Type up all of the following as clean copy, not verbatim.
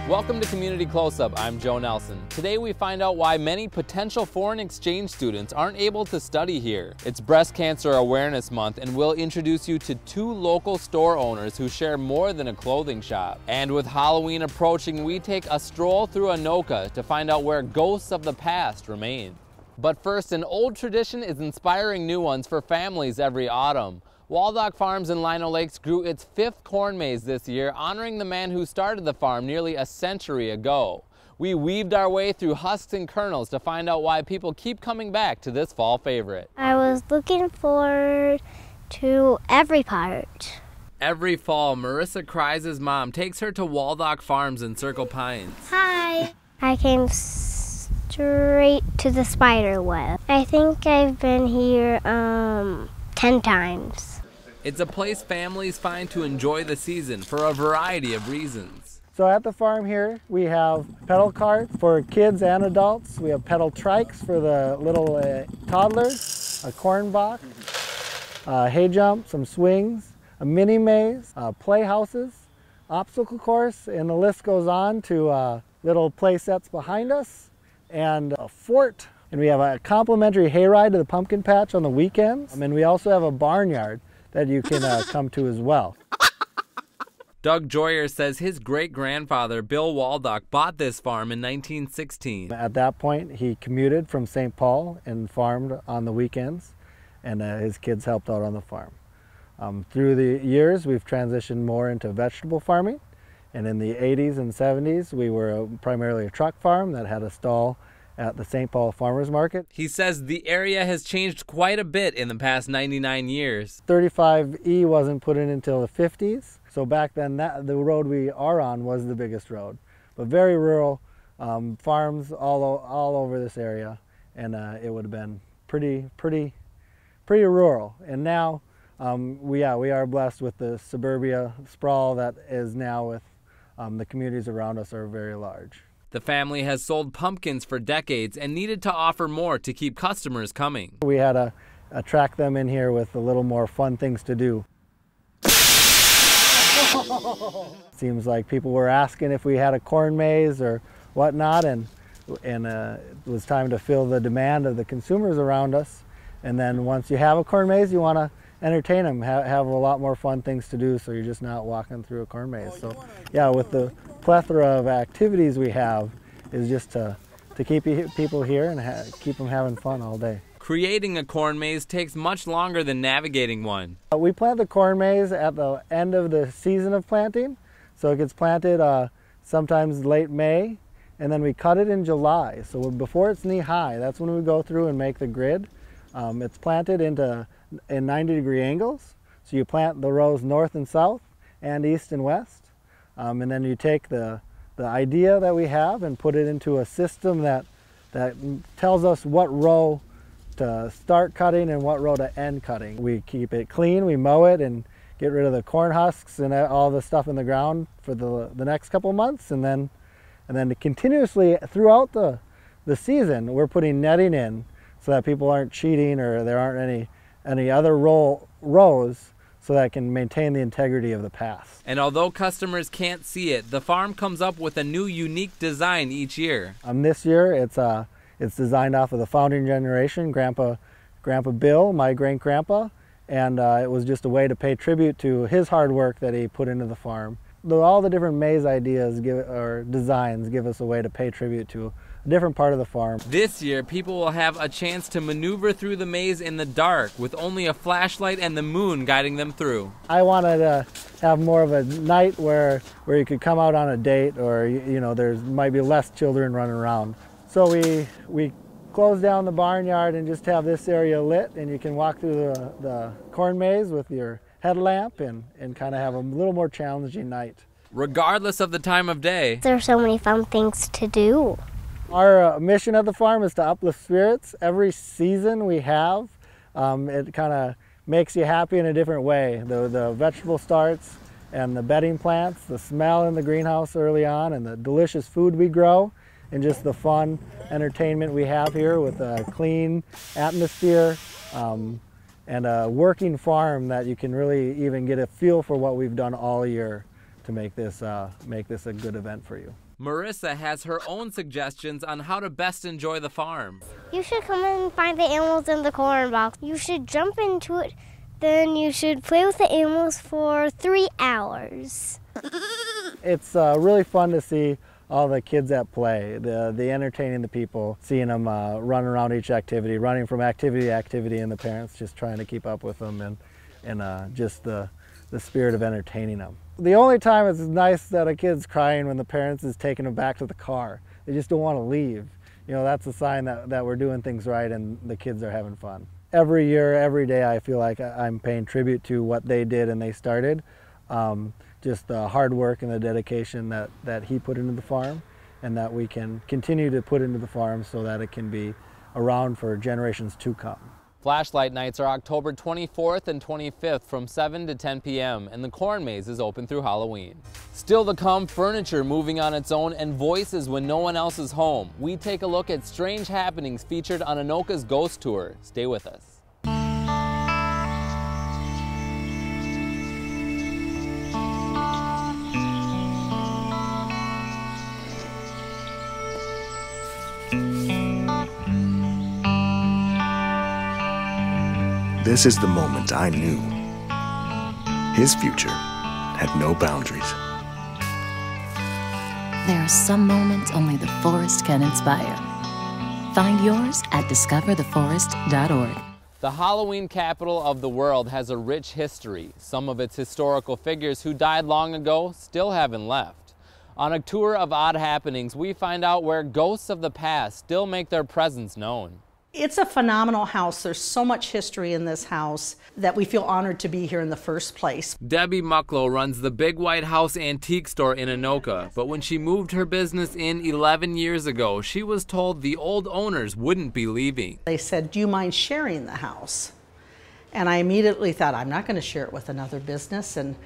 Welcome to Community Close-Up. I'm Joe Nelson. Today we find out why many potential foreign exchange students aren't able to study here. It's Breast Cancer Awareness Month, and we'll introduce you to two local store owners who share more than a clothing shop. And with Halloween approaching, we take a stroll through Anoka to find out where ghosts of the past remain. But first, an old tradition is inspiring new ones for families every autumn. Waldock Farms in Lino Lakes grew its 5th corn maze this year, honoring the man who started the farm nearly a century ago. We weaved our way through husks and kernels to find out why people keep coming back to this fall favorite. I was looking forward to every part. Every fall, Marissa Kreis's mom takes her to Waldock Farms in Circle Pines. Hi. I came straight to the spider web. I think I've been here 10 times. It's a place families find to enjoy the season for a variety of reasons. So at the farm here, we have pedal carts for kids and adults. We have pedal trikes for the little toddlers, a corn box, hay jump, some swings, a mini maze, playhouses, obstacle course, and the list goes on to little play sets behind us, and a fort. And we have a complimentary hayride to the pumpkin patch on the weekends. And we also have a barnyard that you can come to as well. Doug Joyer says his great-grandfather, Bill Waldock, bought this farm in 1916. At that point, he commuted from St. Paul and farmed on the weekends, and his kids helped out on the farm. Through the years, we've transitioned more into vegetable farming, and in the 80s and 70s, we were primarily a truck farm that had a stall at the St. Paul Farmers Market. He says the area has changed quite a bit in the past 99 years. 35E wasn't put in until the 50s, so back then the road we are on was the biggest road. But very rural, farms all over this area, and it would have been pretty rural. And now we are blessed with the suburbia sprawl that is now with the communities around us are very large. The family has sold pumpkins for decades and needed to offer more to keep customers coming. We had to attract them in here with a little more fun things to do. Seems like people were asking if we had a corn maze or whatnot, and it was time to fill the demand of the consumers around us. And then once you have a corn maze, you want to entertain them, have a lot more fun things to do, so you're just not walking through a corn maze. So yeah, with the plethora of activities we have, is just to keep people here and keep them having fun all day. Creating a corn maze takes much longer than navigating one. We plant the corn maze at the end of the season of planting, so it gets planted sometimes late May, and then we cut it in July. So before it's knee high, that's when we go through and make the grid. It's planted in 90-degree angles, so you plant the rows north and south and east and west. And then you take the idea that we have and put it into a system that tells us what row to start cutting and what row to end cutting. We keep it clean, we mow it and get rid of the corn husks and all the stuff in the ground for the next couple months, and then continuously throughout the season we're putting netting in so that people aren't cheating or there aren't any other rows, so that can maintain the integrity of the past. And although customers can't see it, the farm comes up with a new unique design each year. This year it's designed off of the founding generation, Grandpa Bill, my great-grandpa, and it was just a way to pay tribute to his hard work that he put into the farm. All the different maze ideas or designs give us a way to pay tribute to a different part of the farm. This year, people will have a chance to maneuver through the maze in the dark with only a flashlight and the moon guiding them through. I wanted to have more of a night where you could come out on a date, or there might be less children running around. So we close down the barnyard and just have this area lit, and you can walk through the corn maze with your headlamp and kind of have a little more challenging night. Regardless of the time of day. There's so many fun things to do. Our mission at the farm is to uplift spirits. Every season we have, it kind of makes you happy in a different way. The vegetable starts and the bedding plants, the smell in the greenhouse early on, and the delicious food we grow, and just the fun entertainment we have here with a clean atmosphere and a working farm that you can really even get a feel for what we've done all year to make this a good event for you. Marissa has her own suggestions on how to best enjoy the farm. You should come and find the animals in the corn box. You should jump into it, then you should play with the animals for 3 hours. It's really fun to see all the kids at play, the entertaining the people, seeing them run around each activity, running from activity to activity, and the parents just trying to keep up with them, and just the spirit of entertaining them. The only time it's nice that a kid's crying when the parents is taking them back to the car. They just don't want to leave. You know, that's a sign that we're doing things right and the kids are having fun. Every year, every day, I feel like I'm paying tribute to what they did and they started. Just the hard work and the dedication that he put into the farm, and that we can continue to put into the farm so that it can be around for generations to come. Flashlight nights are October 24th and 25th from 7 to 10 p.m. and the corn maze is open through Halloween. Still to come, furniture moving on its own and voices when no one else is home. We take a look at strange happenings featured on Anoka's Ghost Tour. Stay with us. This is the moment I knew. His future had no boundaries. There are some moments only the forest can inspire. Find yours at discovertheforest.org. The Halloween capital of the world has a rich history. Some of its historical figures who died long ago still haven't left. On a tour of odd happenings, we find out where ghosts of the past still make their presence known. It's a phenomenal house. There's so much history in this house that we feel honored to be here in the first place. Debbie Mucklow runs the Big White House antique store in Anoka, but when she moved her business in 11 years ago, she was told the old owners wouldn't be leaving. They said, "Do you mind sharing the house?" And I immediately thought, I'm not going to share it with another business. And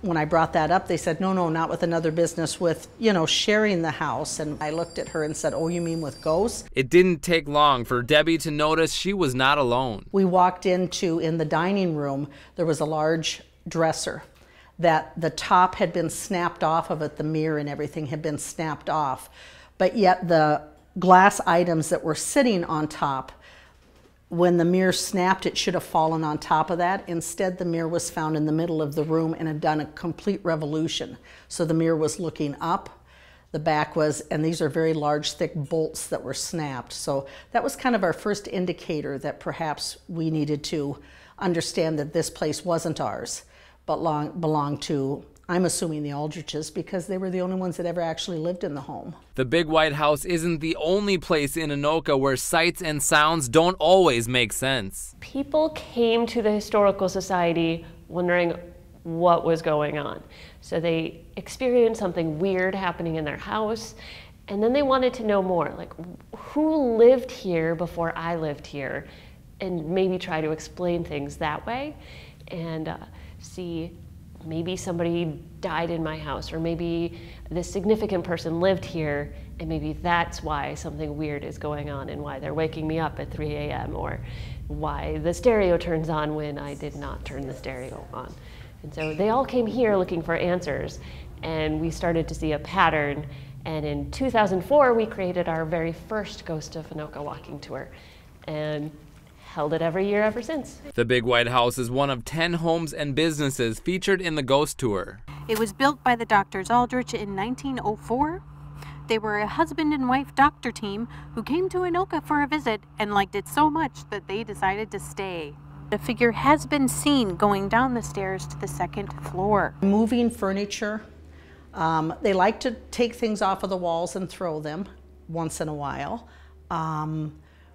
when I brought that up, they said, no, not with another business, with, sharing the house. And I looked at her and said, oh, you mean with ghosts? It didn't take long for Debbie to notice she was not alone. We walked in the dining room, there was a large dresser that the top had been snapped off of it, the mirror and everything had been snapped off. But yet the glass items that were sitting on top, when the mirror snapped, it should have fallen on top of that. Instead, the mirror was found in the middle of the room and had done a complete revolution. So the mirror was looking up, the back was, and these are very large, thick bolts that were snapped. So that was kind of our first indicator that perhaps we needed to understand that this place wasn't ours, but belonged to, I'm assuming, the Aldriches, because they were the only ones that ever actually lived in the home. The Big White House isn't the only place in Anoka where sights and sounds don't always make sense. People came to the Historical Society wondering what was going on. So they experienced something weird happening in their house, and then they wanted to know more, like who lived here before I lived here, and maybe try to explain things that way, and see maybe somebody died in my house, or maybe this significant person lived here, and maybe that's why something weird is going on and why they're waking me up at 3 a.m. or why the stereo turns on when I did not turn the stereo on. And so they all came here looking for answers, and we started to see a pattern. And in 2004, we created our very first Ghost of Anoka walking tour, and held it every year ever since. The Big White House is one of 10 homes and businesses featured in the Ghost Tour. It was built by the Doctors Aldrich in 1904. They were a husband and wife doctor team who came to Anoka for a visit and liked it so much that they decided to stay. A figure has been seen going down the stairs to the 2nd floor. Moving furniture. They like to take things off of the walls and throw them once in a while.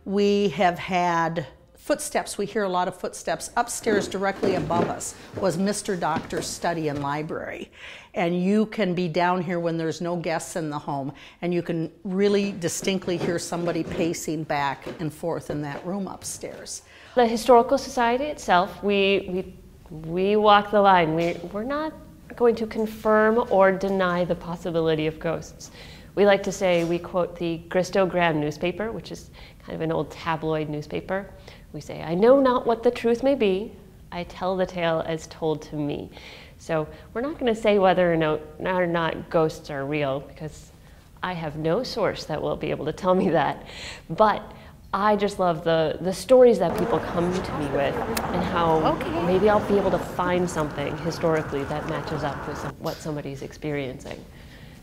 We have had footsteps. We hear a lot of footsteps. Upstairs directly above us was Mr. Doctor's study and library. And you can be down here when there's no guests in the home, and you can really distinctly hear somebody pacing back and forth in that room upstairs. The Historical Society itself, we walk the line. We're not going to confirm or deny the possibility of ghosts. We like to say, we quote the Gristogram newspaper, which is kind of an old tabloid newspaper. We say, I know not what the truth may be, I tell the tale as told to me. So we're not going to say whether or not ghosts are real, because I have no source that will be able to tell me that, but I just love the stories that people come to me with, and how maybe I'll be able to find something historically that matches up with what somebody's experiencing.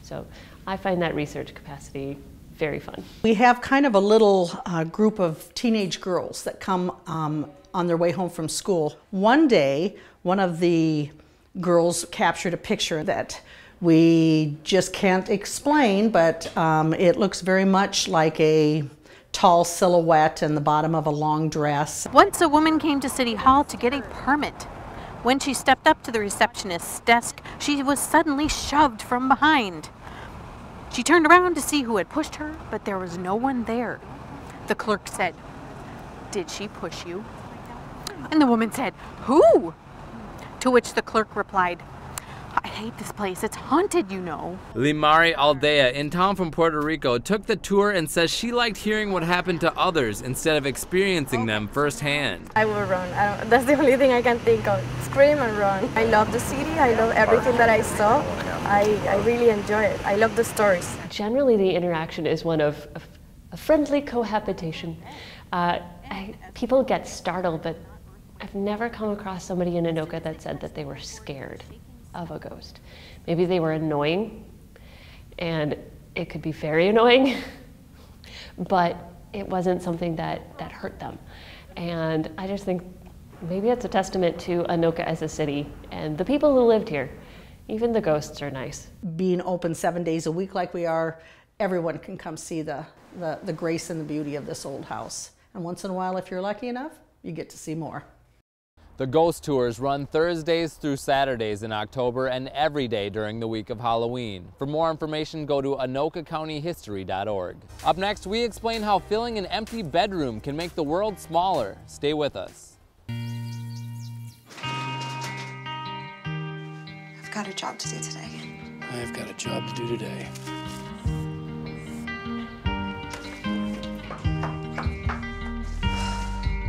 So I find that research capacity very fun. We have kind of a little group of teenage girls that come on their way home from school. One day, one of the girls captured a picture that we just can't explain, but it looks very much like a tall silhouette in the bottom of a long dress. Once a woman came to City Hall to get a permit. When she stepped up to the receptionist's desk, she was suddenly shoved from behind. She turned around to see who had pushed her, but there was no one there. The clerk said, "Did she push you?" And the woman said, "Who?" To which the clerk replied, "I hate this place. It's haunted, you know." Limari Aldea, in town from Puerto Rico, took the tour and says she liked hearing what happened to others instead of experiencing them firsthand. I will run. That's the only thing I can think of. Scream and run. I love the city. I love everything that I saw. I really enjoy it. I love the stories. Generally, the interaction is one of a friendly cohabitation. People get startled, but I've never come across somebody in Anoka that said that they were scared of a ghost. Maybe they were annoying, and it could be very annoying, but it wasn't something that hurt them. And I just think maybe it's a testament to Anoka as a city and the people who lived here. Even the ghosts are nice. Being open 7 days a week like we are, everyone can come see the grace and the beauty of this old house. And once in a while, if you're lucky enough, you get to see more. The ghost tours run Thursdays through Saturdays in October and every day during the week of Halloween. For more information, go to anokacountyhistory.org. Up next, we explain how filling an empty bedroom can make the world smaller. Stay with us. I've got a job to do today. I've got a job to do today.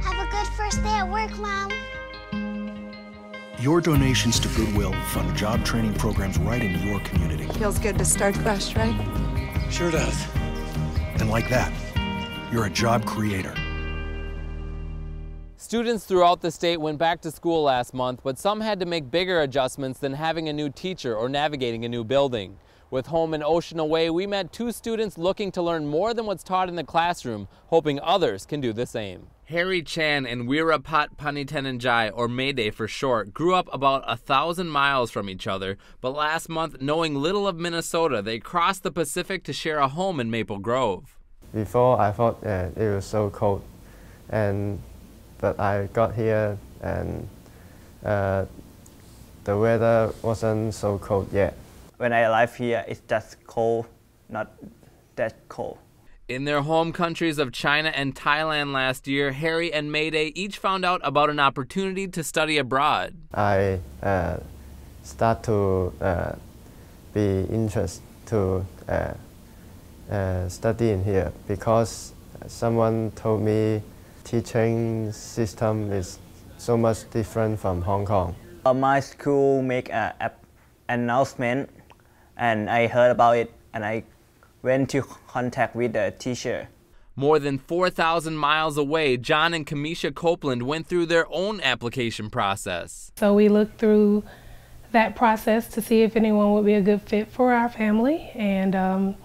Have a good first day at work, Mom. Your donations to Goodwill fund job training programs right in your community. Feels good to start fresh, right? Sure does. And like that, you're a job creator. Students throughout the state went back to school last month, but some had to make bigger adjustments than having a new teacher or navigating a new building. With home and ocean away, we met two students looking to learn more than what's taught in the classroom, hoping others can do the same. Harry Chan and Weerapat Panitenanjai, or Mayday for short, grew up about 1,000 miles from each other, but last month, knowing little of Minnesota, they crossed the Pacific to share a home in Maple Grove. Before, I thought it was so cold, but I got here and the weather wasn't so cold yet. When I arrived here, it's just cold, not that cold. In their home countries of China and Thailand last year, Harry and Mayday each found out about an opportunity to study abroad. I start to be interested to study in here because someone told me teaching system is so much different from Hong Kong. My school make an announcement, and I heard about it, and I went to contact with the teacher. More than 4,000 miles away, John and Kamisha Copeland went through their own application process. So we looked through that process to see if anyone would be a good fit for our family, and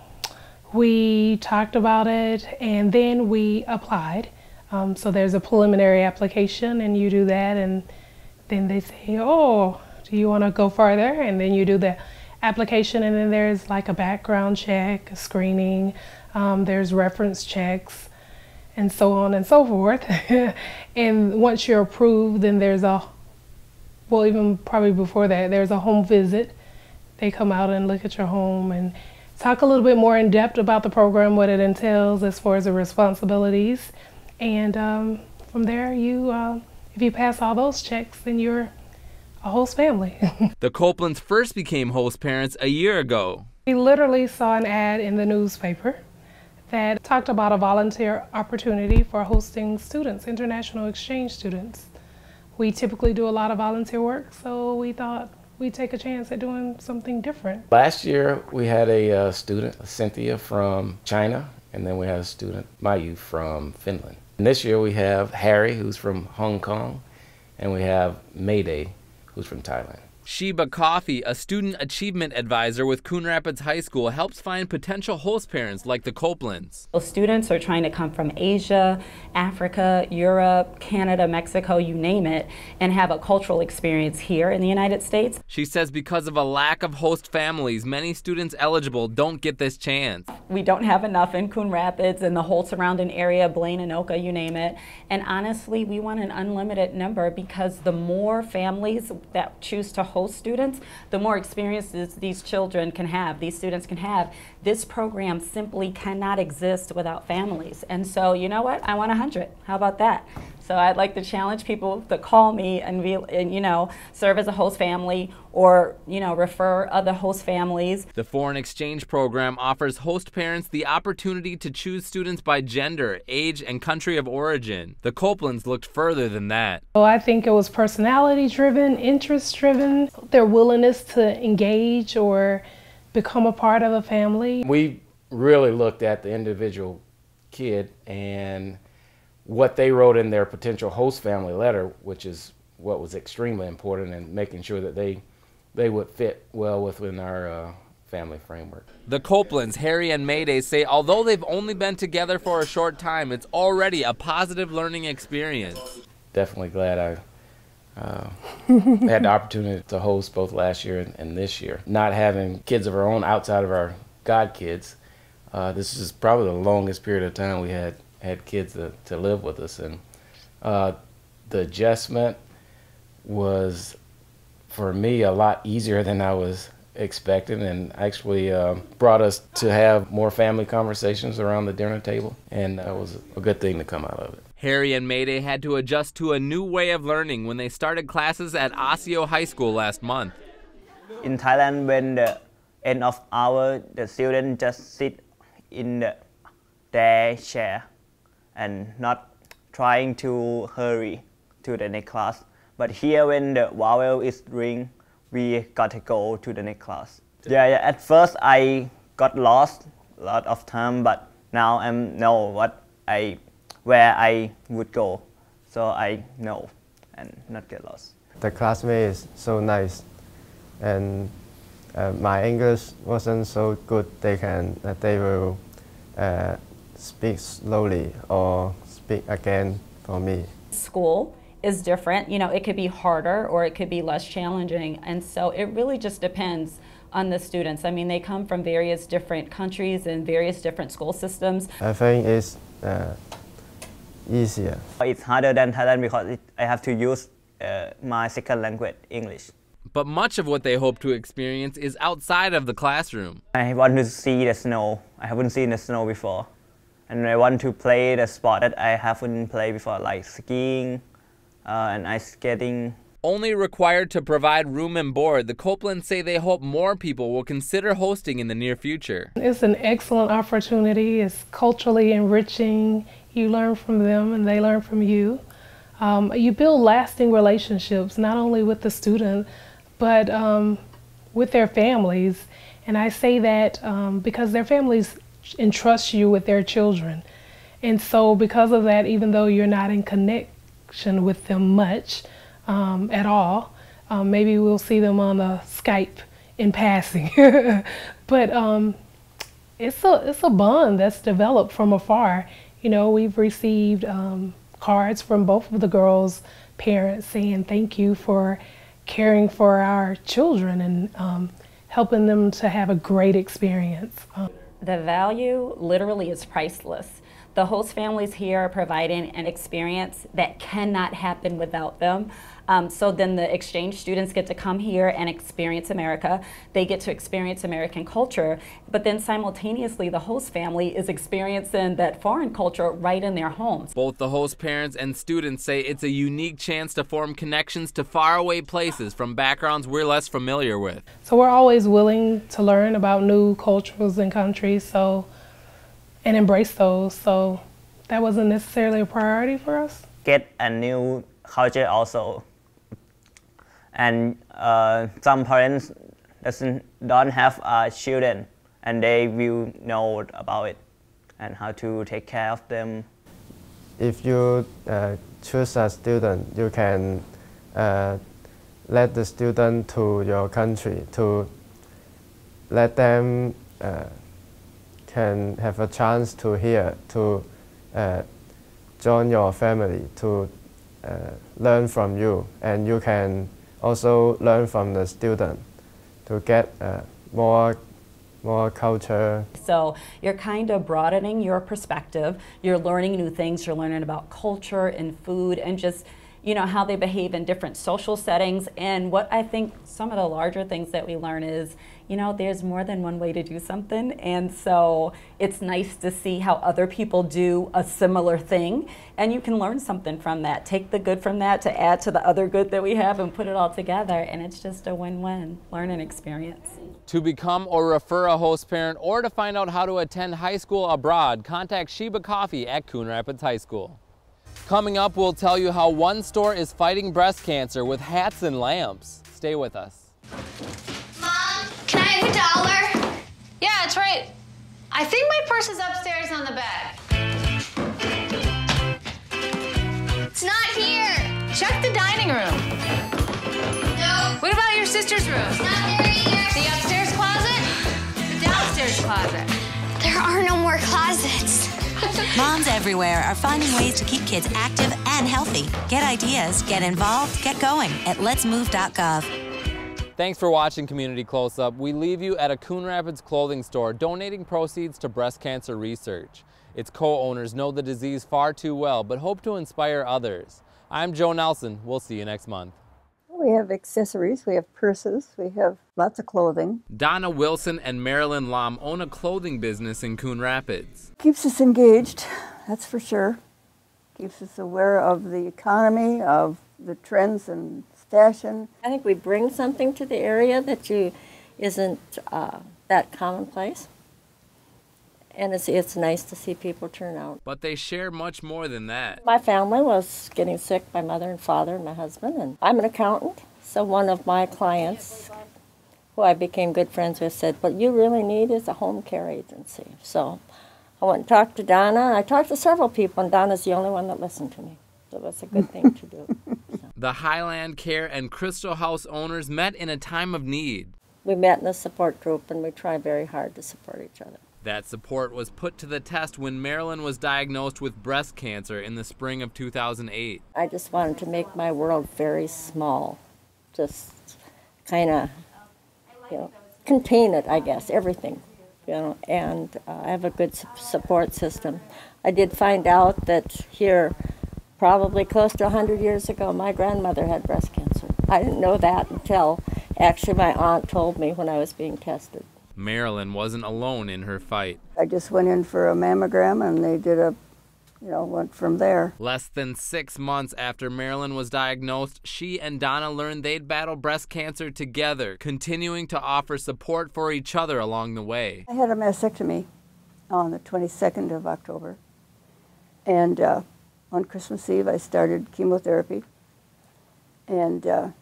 we talked about it, and then we applied. So there's a preliminary application, and you do that, and then they say, "Oh, do you want to go further?" And then you do the application, and then there's like a background check, a screening, there's reference checks, and so on and so forth. And once you're approved, then there's well, even probably before that, there's a home visit. They come out and look at your home and talk a little bit more in depth about the program, what it entails as far as the responsibilities. And from there, if you pass all those checks, then you're a host family. The Copelands first became host parents a year ago. We literally saw an ad in the newspaper that talked about a volunteer opportunity for hosting students, international exchange students. We typically do a lot of volunteer work, so we thought, we take a chance at doing something different. Last year we had a student, Cynthia from China, and then we had a student, Mayu, from Finland. And this year we have Harry, who's from Hong Kong, and we have Mayday, who's from Thailand. Sheba Coffey, a student achievement advisor with Coon Rapids High School, helps find potential host parents like the Copelands. Students are trying to come from Asia, Africa, Europe, Canada, Mexico, you name it, and have a cultural experience here in the United States. She says because of a lack of host families, many students eligible don't get this chance. We don't have enough in Coon Rapids and the whole surrounding area, Blaine, Anoka, you name it. And honestly, we want an unlimited number because the more families that choose to host students, the more experiences these children can have, these students can have. This program simply cannot exist without families. And so, you know what? I want 100. How about that? So I'd like to challenge people to call me and you know, serve as a host family or, you know, refer other host families. The foreign exchange program offers host parents the opportunity to choose students by gender, age, and country of origin. The Copelands looked further than that. So I think it was personality driven, interest driven, their willingness to engage or become a part of a family. We really looked at the individual kid and what they wrote in their potential host family letter, which is what was extremely important in making sure that they would fit well within our family framework. The Copelands, Harry and Mayday, say although they've only been together for a short time, it's already a positive learning experience. Definitely glad I had the opportunity to host both last year and this year. Not having kids of our own outside of our god kids, this is probably the longest period of time we had kids to live with us, and the adjustment was for me a lot easier than I was expecting, and actually brought us to have more family conversations around the dinner table, and that was a good thing to come out of it. Harry and Mayday had to adjust to a new way of learning when they started classes at Osseo High School last month. In Thailand, when the end of hour, the students just sit in their chair and not trying to hurry to the next class. But here, when the vowel is ring, we got to go to the next class. Yeah, at first I got lost a lot of time, but now I know where I would go, so I know and not get lost. The classmate is so nice, and my English wasn't so good. They will speak slowly or speak again for me. School is different. You know, it could be harder or it could be less challenging, and so it really just depends on the students. I mean, they come from various different countries and various different school systems. I think it's easier. It's harder than Thailand because I have to use my second language, English. But much of what they hope to experience is outside of the classroom. I want to see the snow. I haven't seen the snow before. And I want to play the sport that I haven't played before, like skiing and ice skating. Only required to provide room and board, the Copelands say they hope more people will consider hosting in the near future. It's an excellent opportunity. It's culturally enriching. You learn from them and they learn from you. You build lasting relationships, not only with the student, but with their families. And I say that because their families entrust you with their children. And so because of that, even though you're not in connection with them much at all, maybe we'll see them on a Skype in passing. But it's a bond that's developed from afar. You know, we've received cards from both of the girls' parents saying thank you for caring for our children and helping them to have a great experience. The value literally is priceless. The host families here are providing an experience that cannot happen without them. So then the exchange students get to come here and experience America. They get to experience American culture, but then simultaneously the host family is experiencing that foreign culture right in their homes. Both the host parents and students say it's a unique chance to form connections to faraway places from backgrounds we're less familiar with. So we're always willing to learn about new cultures and countries, and embrace those. So that wasn't necessarily a priority for us. Get a new culture also. and some parents don't have children, and they will know about it and how to take care of them. If you choose a student, you can let the student to your country to let them can have a chance to hear, to join your family, to learn from you, and you can also learn from the student to get more culture. So you're kind of broadening your perspective. You're learning new things. You're learning about culture and food and just, you know, how they behave in different social settings. And what I think some of the larger things that we learn is, you know, there's more than one way to do something. And so it's nice to see how other people do a similar thing. And you can learn something from that. Take the good from that to add to the other good that we have and put it all together. And it's just a win-win learning experience. To become or refer a host parent or to find out how to attend high school abroad, contact Sheba Coffee at Coon Rapids High School. Coming up, we'll tell you how one store is fighting breast cancer with hats and lamps. Stay with us. Mom, can I have $1? Yeah, it's right. I think my purse is upstairs on the bed. It's not here. Check the dining room. No. What about your sister's room? It's not there either. The upstairs closet? The downstairs closet? There are no more closets. Moms everywhere are finding ways to keep kids active and healthy. Get ideas, get involved, get going at letsmove.gov. Thanks for watching Community Close-Up. We leave you at a Coon Rapids clothing store donating proceeds to breast cancer research. Its co-owners know the disease far too well, but hope to inspire others. I'm Joe Nelson. We'll see you next month. We have accessories, we have purses, we have lots of clothing. Donna Wilson and Marilyn Lom own a clothing business in Coon Rapids. Keeps us engaged, that's for sure. Keeps us aware of the economy, of the trends and fashion. I think we bring something to the area that isn't that commonplace. And it's nice to see people turn out. But they share much more than that. My family was getting sick, my mother and father and my husband, and I'm an accountant. So one of my clients, who I became good friends with, said, what you really need is a home care agency. So I went and talked to Donna. I talked to several people, and Donna's the only one that listened to me. So that's a good thing to do. So. The Highland Care and Crystal House owners met in a time of need. We met in a support group, and we try very hard to support each other. That support was put to the test when Marilyn was diagnosed with breast cancer in the spring of 2008. I just wanted to make my world very small, just kind of, contain it, I guess, everything, and I have a good support system. I did find out that here, probably close to 100 years ago, my grandmother had breast cancer. I didn't know that until actually my aunt told me when I was being tested. Marilyn wasn't alone in her fight. I just went in for a mammogram and they did went from there. Less than 6 months after Marilyn was diagnosed, she and Donna learned they'd battle breast cancer together, continuing to offer support for each other along the way. I had a mastectomy on the 22nd of October. And on Christmas Eve, I started chemotherapy. And I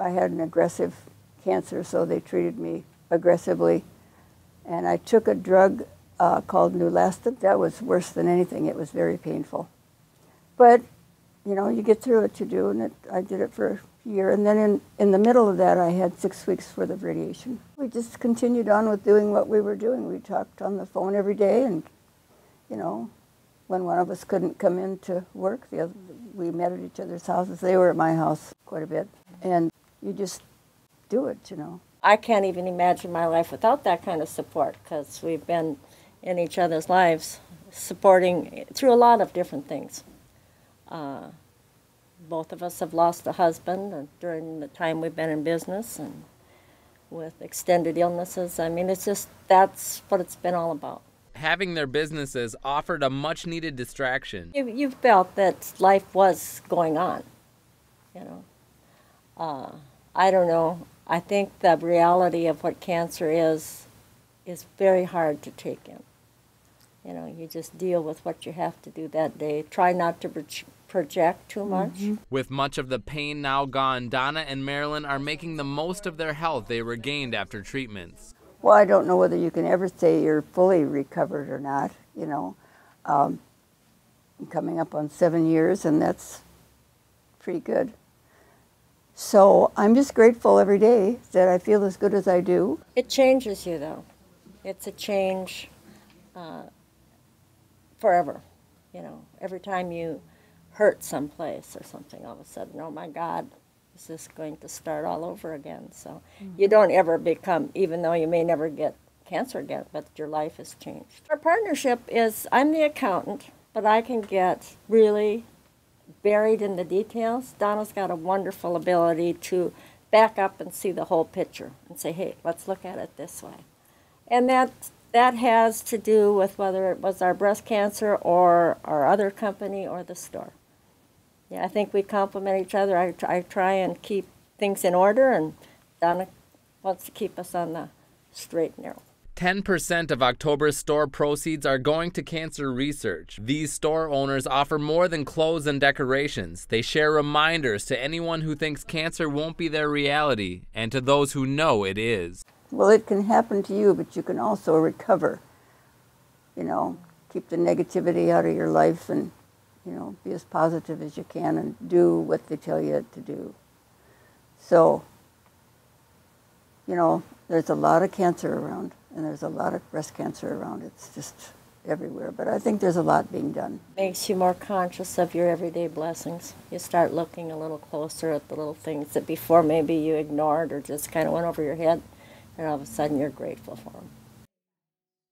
had an aggressive cancer, so they treated me aggressively, and I took a drug called Neulasta. That was worse than anything. It was very painful. But, you get through it, you do, and I did it for a year. And then in the middle of that, I had 6 weeks worth of radiation. We just continued on with doing what we were doing. We talked on the phone every day, and, when one of us couldn't come in to work, we met at each other's houses. They were at my house quite a bit. And you just do it, I can't even imagine my life without that kind of support, because we've been in each other's lives, supporting through a lot of different things. Both of us have lost a husband during the time we've been in business, and with extended illnesses. I mean, that's what it's been all about. Having their businesses offered a much-needed distraction. You felt that life was going on, I don't know. I think the reality of what cancer is very hard to take in. You just deal with what you have to do that day. Try not to project too much. With much of the pain now gone, Donna and Marilyn are making the most of their health they regained after treatments. Well, I don't know whether you can ever say you're fully recovered or not, you know. I'm coming up on 7 years, and that's pretty good. So I'm just grateful every day that I feel as good as I do. It changes you, though. It's a change forever. You know, every time you hurt someplace or something, all of a sudden, oh my God, is this going to start all over again? So you don't ever become, even though you may never get cancer again, but your life has changed. Our partnership is, I'm the accountant, but I can get really buried in the details. Donna's got a wonderful ability to back up and see the whole picture and say, hey, let's look at it this way. And that has to do with whether it was our breast cancer or our other company or the store. Yeah, I think we complement each other. I try and keep things in order, and Donna wants to keep us on the straight and narrow. 10% of October's store proceeds are going to cancer research. These store owners offer more than clothes and decorations. They share reminders to anyone who thinks cancer won't be their reality, and to those who know it is. Well, it can happen to you, but you can also recover. You know, keep the negativity out of your life and, you know, be as positive as you can and do what they tell you to do. So, you know, there's a lot of cancer around, and there's a lot of breast cancer around. It's just everywhere, but I think there's a lot being done. Makes you more conscious of your everyday blessings. You start looking a little closer at the little things that before maybe you ignored or just kind of went over your head, and all of a sudden you're grateful for them.